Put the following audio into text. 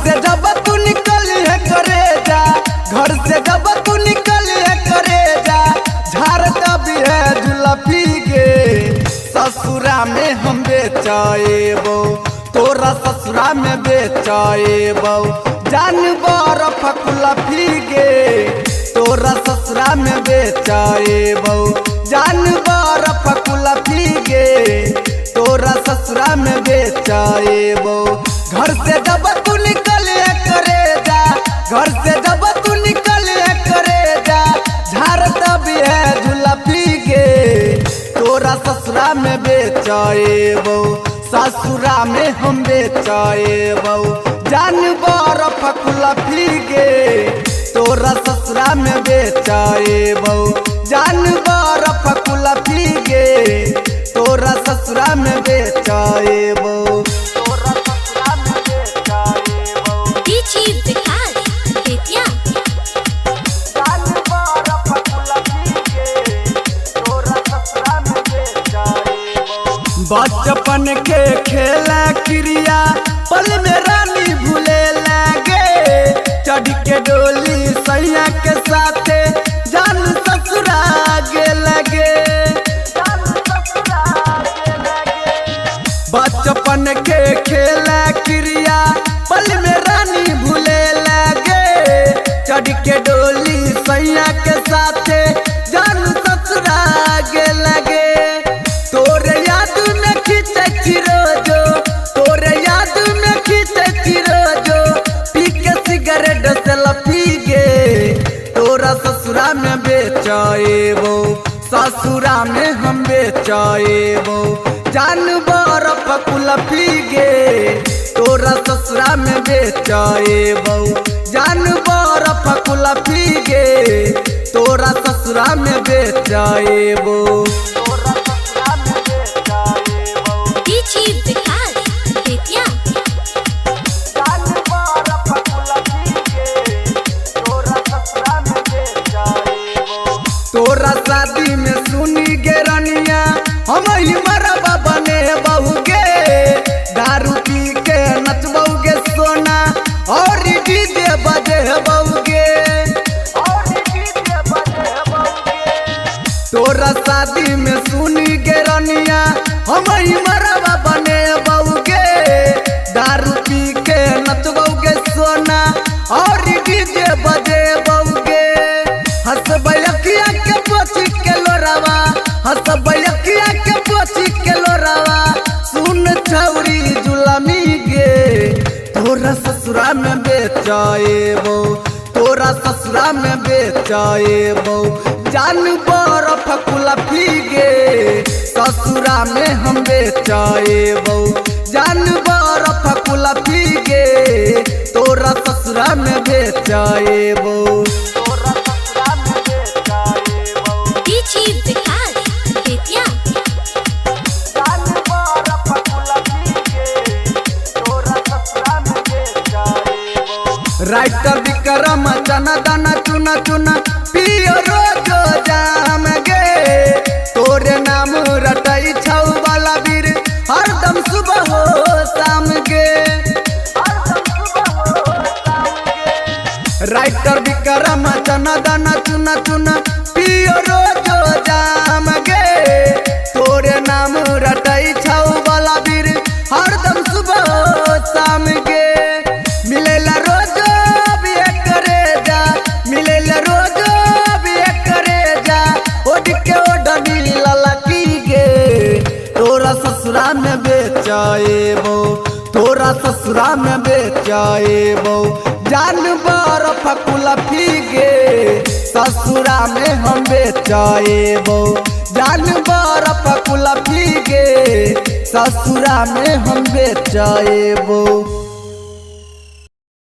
से जब तू निकल है करे जा, घर से जब तू निकल है करे जा, झाड़ तभी है जुलफी गे। ससुरा में हम बेचाएबो, तोरा ससुरा में बेचाएबो, जानवर फकुलफी गे। तोरा ससुरा में बेचाएबो, जानवर फकुलफी गे। तोरा ससुरा में बेचाएबो, घर से जब तू निकल करे जा, घर से जब तू निकल करे जा, झाड़ तभी है जुलफी गे। तोरा ससुरा में बेचाएबो, ससुरा में हम बेचाएबो, जानवर फकुलफी गे। तोरा ससुरा में बेचाएबो, जानवर फकुलफी गे। तोरा ससुरा में बेचाएबो, तोरा ससुरा में बेचाएबो, जानवर फकुलफी गे। तोरा ससुरा में बेचाएबो। बचपन के खेला क्रिया पल में रानी भूले लगे, चढ़ के डोली सैया के साथे जान ससुरा गे लगे। बचपन के खेला क्रिया पल में रानी भूले लगे, चढ़ के डोली सैया के साथे जान ससुरा गे लगे। तोरे याद में खींचे चिरोजो, तोरे याद में खींचे चिरोजो, पी के सिगरेट सेल्फी गे। तोरा ससुरा में बेचाएबो, ससुरा में हम बेचाएबो, जानवर फकुलफी गे। तोरा ससुरा में बेचाएबो, जानवर फकुलफी गे। तोरा ससुरा में बेचाएबो, तोरा ससुरा में बेचाएबो, जानवर फकुलफी गे। तोरा ससुरा में बेचाएबो। तोरा शादी में सुनी गे रनिया हम ही मरबा बने बहुगे, दारू पी के नचबौगे सोना और डीजे बजे बहुगे। तोरा शादी में सुनी गे रनिया हम ही मरबा बने बहुगे, दारू पी के नचबौगे सोना और डीजे बजे बहुगे। हंसबैया के पोछी के लोरावा, हंसबैया के पोछी के लोरावा, सुन छौरी जुलमी गे। तोरा ससुरा में बेचाएबो, तोरा ससुरा में बेचाएबो, जानवर फकुलफी गे। ससुरा में हम बेचाएबो, जानवर फकुलफी गे। तोरा ससुरा में बेचाएबो, तोरा ससुरा में बेचाएबो, जानवर फकुलफी गे। तोरा ससुरा में बेचाएबो। राइटर विक्रम चना दाना चुना चुना पियो रोजो जाम गे। तोरे नाम रटई छौ वाला वीर हरदम सुबह हो शाम गे। राइटर विक्रम चना दाना चुना चुना पियो रोजो जाम गे। तोरे नाम रटई छौ वाला वीर हरदम सुबह हो शाम गे। मिलेला रोजो भी करे जा, मिलेला रोजो भी करे जा, ओढ़ के ओढ़नी ललकी गे। तोरा ससुरा में बेचाएबो, तोरा ससुरा में बेचाएबो, जानवर फकुलफी गे। ससुरा में हम बेचाएबो, जानवर फकुलफी गे। ससुरा में हम बेचाएबो।